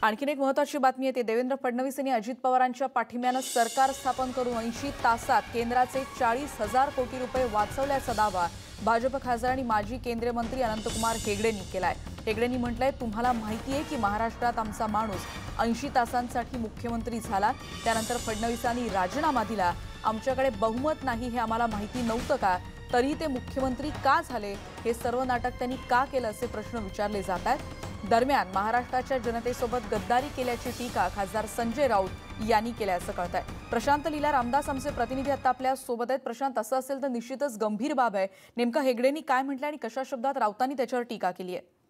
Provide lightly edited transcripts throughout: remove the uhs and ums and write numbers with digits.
आणखीन एक महत्त्वाची बातमी येते। देवेंद्र फडणवीस यांनी अजित पवारांच्या पाठिंब्याने सरकार स्थापन करून 80 तासात केंद्राचे 40,000 कोटी रुपये वाचवल्याचा दावा भाजप खासदार आणि माजी केंद्रीय मंत्री अनंतकुमार हेगडेंनी केलाय। हेगडेंनी म्हटलंय, तुम्हाला माहिती आहे की महाराष्ट्रात आमचा माणूस 80 तासांसाठी मुख्यमंत्री झाला, त्यानंतर फडणवीसांनी राजीनामा दिला। आमच्याकडे बहुमत नाही हे आम्हाला माहिती नव्हतं का? तरी ते मुख्यमंत्री का झाले? हे सर्व नाटक त्यांनी का केलं असे प्रश्न विचारले जात आहेत। दरम्यान महाराष्ट्राच्या जनतेसोबत गद्दारी केल्याची टीका खासदार संजय राऊत यांनी केल्याचं कळतंय। प्रशांत लीला रामदास आमचे प्रतिनिधी आता आपल्या सोबत आहेत। प्रशांत, असं असेल तर निश्चितच गंभीर बाब आहे। नेमका हेगडेंनी काय म्हटलं आणि कशा शब्दात राऊतांनी त्याच्यावर टीका केली आहे?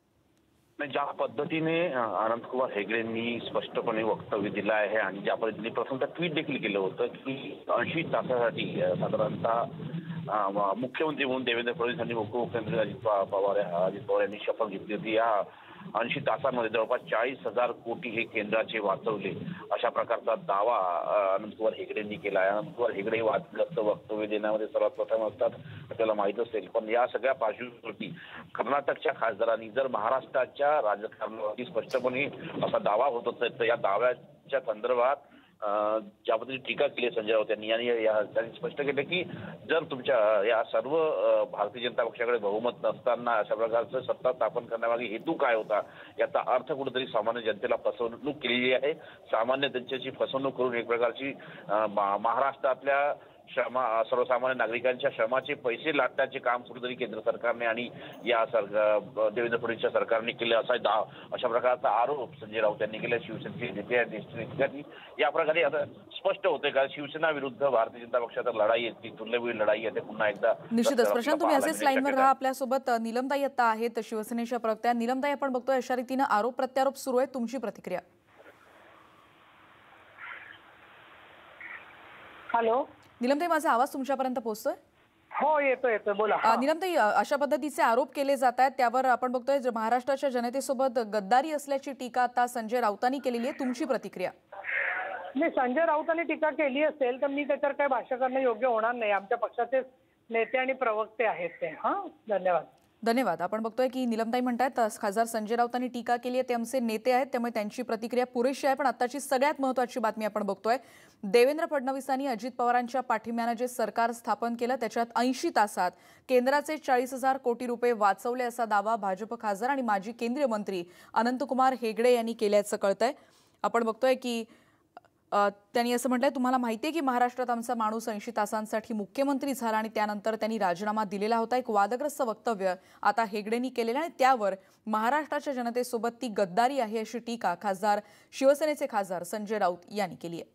ज्या पद्धतीने अनंतकुमार हेगडेंनी स्पष्टपणे वक्तव्य दिलं आहे आणि ज्या पद्धतीने प्रथमतः ट्विट देखील केलं होतं की 80 तासासाठी साधारणतः मुख्यमंत्री म्हणून देवेंद्र फडणवीस यांनी उपमुख्यमंत्री अजित पवार यांनी शपथ घेतली होती। या 80 तासांमध्ये जवळपास 40,000 कोटी हे केंद्राचे वाचवले, अशा प्रकारचा दावा अनंतकुमार हेगडेंनी केला आहे। अनंतकुमार हेगडे वादग्रस्त वक्तव्य देण्यामध्ये सर्वात प्रथम असतात, आपल्याला माहीत असेल। पण या सगळ्या पार्श्वभूमीवरती कर्नाटकच्या खासदारांनी जर महाराष्ट्राच्या राजकारणावरती स्पष्टपणे असा दावा होत असेल तर या दाव्याच्या संदर्भात ज्या पद्धतीने टीका केली संजय राऊत यांनी त्यांनी स्पष्ट केलं की जर तुमच्या या सर्व भारतीय जनता पक्षाकडे बहुमत नसताना अशा प्रकारचं सत्ता स्थापन करण्यामागे हेतू काय होता, याचा अर्थ कुठेतरी सामान्य जनतेला फसवणूक केलेली आहे। सामान्य जनतेची फसवणूक करून एक प्रकारची महाराष्ट्रातल्या सर्वसामान्य नागरिकांच्या श्रमाचे पैसे लाटण्याचे काम कुठेतरी केंद्र सरकारने आणि या देवेंद्र फडणवीसच्या सरकारने केले अशा प्रकारचा आरोप संजय राऊत यांनी केला। शिवसेनेचे नेते या प्रकारे आता स्पष्ट होते का शिवसेना विरुद्ध भारतीय जनता पक्षाचा लढाई आहे, ती तुल्यबळ लढाई आहे, ते पुन्हा एकदा निश्चितच। प्रशांत, तुम्ही असेच लाईनवर राहा। आपल्यासोबत नीलमताई आता आहेत, शिवसेनेच्या प्रवक्त्या। नीलमताई, आपण बघतोय अशा रीतीने आरोप प्रत्यारोप सुरू आहे, तुमची प्रतिक्रिया? हॅलो नीलमताई, माझा आवाज तुमच्यापर्यंत पोहोचतोय? हो, येतोय बोला। नीलमताई, अशा पद्धतीचे आरोप केले जात आहेत, त्यावर आपण बघतोय महाराष्ट्राच्या जनतेसोबत गद्दारी असल्याची टीका आता संजय राऊतांनी केलेली आहे, तुमची प्रतिक्रिया? नाही, संजय राऊतांनी टीका केली असेल तर मी त्याच्यावर काही भाष्य करणं योग्य होणार नाही। आमच्या पक्षाचे नेते आणि प्रवक्ते आहेत ते। धन्यवाद। धन्यवाद। आपण बघतोय की नीलमताई म्हणतात खासदार संजय राऊतांनी टीका केली आहे, ते आमचे नेते आहेत, त्यामुळे त्यांची प्रतिक्रिया पुरेशी आहे। पण आताची सगळ्यात महत्त्वाची बातमी आपण बघतोय, देवेंद्र फडणवीसांनी अजित पवारांच्या पाठिंब्याने जे सरकार स्थापन केलं त्याच्यात 80 तासात केंद्राचे 40,000 कोटी रुपये वाचवले असा दावा भाजप खासदार आणि माजी केंद्रीय मंत्री अनंतकुमार हेगडे यांनी केल्याचं कळतंय। आपण बघतोय की त्यांनी असं म्हटलंय, तुम्हाला माहिती आहे की महाराष्ट्रात आमचा माणूस 80 तासांसाठी मुख्यमंत्री झाला आणि त्यानंतर त्यांनी राजीनामा दिलेला होता। एक वादग्रस्त वक्तव्य आता हेगडेंनी केलेलं आणि त्यावर महाराष्ट्राच्या जनतेसोबत ती गद्दारी आहे अशी टीका शिवसेनेचे खासदार संजय राऊत यांनी केली आहे।